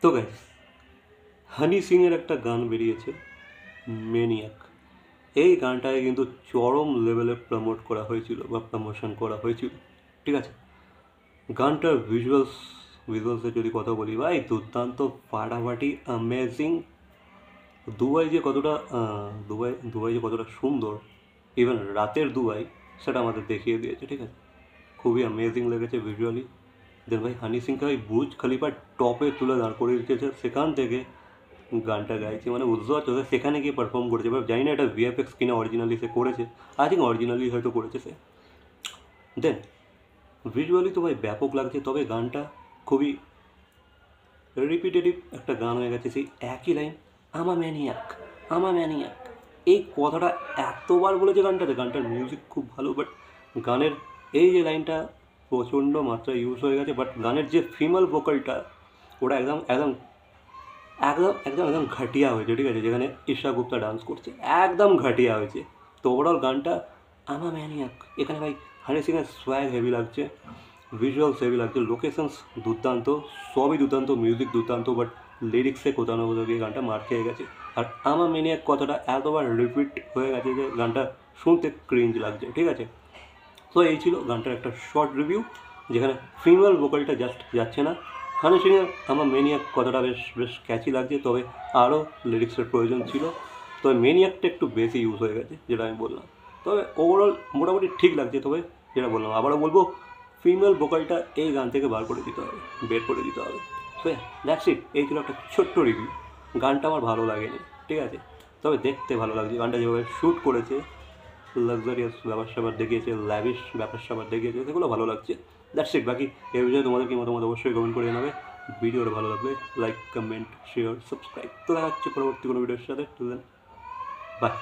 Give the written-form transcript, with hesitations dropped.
তো গাইস, হানি সিংয়ের একটা গান বেরিয়েছে, ম্যানিয়াক। এই গানটাকে কিন্তু চরম লেভেলে প্রমোট করা হয়েছিল বা প্রমোশন করা হয়েছিল। ঠিক আছে, গানটার ভিজুয়ালসের যদি কথা বলি, ভাই দুর্দান্ত, ফাটাফাটি, অ্যামেজিং। দুবাই যে কতটা দুবাই দুবাই যে কতটা সুন্দর, ইভেন রাতের দুবাই, সেটা আমাদের দেখিয়ে দিয়েছে। ঠিক আছে, খুবই অ্যামেজিং লেগেছে ভিজুয়ালি। দেন ভাই হানি সিংকে ভাই বুর্জ খলিফার টপে তুলে দাঁড় করে রেখেছে, সেখান থেকে গানটা গাইছে, মানে বুঝতে পারছো, সেখানে গিয়ে পারফর্ম করেছে। এবার জানি না এটা ভিএফএক্স কিনা অরিজিনালি সে করেছে, আই থিঙ্ক অরিজিনালি হয়তো করেছে সে। দেন ভিজুয়ালি তো ভাই ব্যাপক লাগছে, তবে গানটা খুবই রিপিটেটিভ একটা গান হয়ে গেছে, সেই একই লাইন, আমা ম্যানিয়াক, আমা ম্যানিয়াক। এই কথাটা এতবার বলেছে গানটাতে। গানটার মিউজিক খুব ভালো, বাট গানের এই যে লাইনটা প্রচণ্ড মাত্রায় ইউজ হয়ে গেছে। বাট গানের যে ফিমেল ভোকালটা, ওটা একদম একদম একদম একদম একদম ঘাটিয়া হয়েছে। ঠিক আছে, যেখানে ঈশা গুপ্তা ডান্স করছে, একদম ঘাটিয়া হয়েছে। তো ওভারঅল গানটা আমা ম্যানিয়াক। এখানে ভাই হানি সিংয়ের সোয়াগ হেভি লাগছে, ভিজুয়ালস হেভি লাগছে, লোকেশনস দুর্দান্ত, সবই দুর্দান্ত, মিউজিক দুর্দান্ত, বাট লিরিক্সে কোথাও না কোথাও গিয়ে গানটা মার খেয়ে গেছে। আর আমা ম্যানিয়াক কথাটা এতবার রিপিট হয়ে গেছে যে গানটা শুনতে ক্রিঞ্জ লাগছে। ঠিক আছে, তো এই ছিল গানটার একটা শর্ট রিভিউ, যেখানে ফিমেল ভোকালটা জাস্ট যাচ্ছে না। হানি সিংয়ের আমার ম্যানিয়াক কথাটা বেশ বেশ ক্যাচি লাগছে, তবে আরও লিরিক্সের প্রয়োজন ছিল। তবে ম্যানিয়াকটা একটু বেশি ইউজ হয়ে গেছে, যেটা আমি বললাম। তবে ওভারঅল মোটামুটি ঠিক লাগছে। তবে যেটা বললাম, আবারও বলবো, ফিমেল ভোকালটা এই গান থেকে বের করে দিতে হবে। So that's it. এই ছিল একটা ছোট্ট রিভিউ। গানটা আমার ভালো লাগেনি, ঠিক আছে, তবে দেখতে ভালো লাগছে। গানটা যেভাবে শ্যুট করেছে, লাক্সারিয়াস ব্যাপার স্যাপার দেখিয়েছে, ল্যাভিশ ব্যাপার স্যাপার দেখিয়েছে, সেগুলো ভালো লাগছে। That's it. বাকি এই বিষয়ে তোমাদের কি মতামত অবশ্যই কমেন্ট করে জানাবে। ভিডিওটা ভালো লাগলে লাইক, কমেন্ট, শেয়ার, সাবস্ক্রাইব। তো দেখা হচ্ছে পরবর্তী কোনো ভিডিওর সাথে। বাই।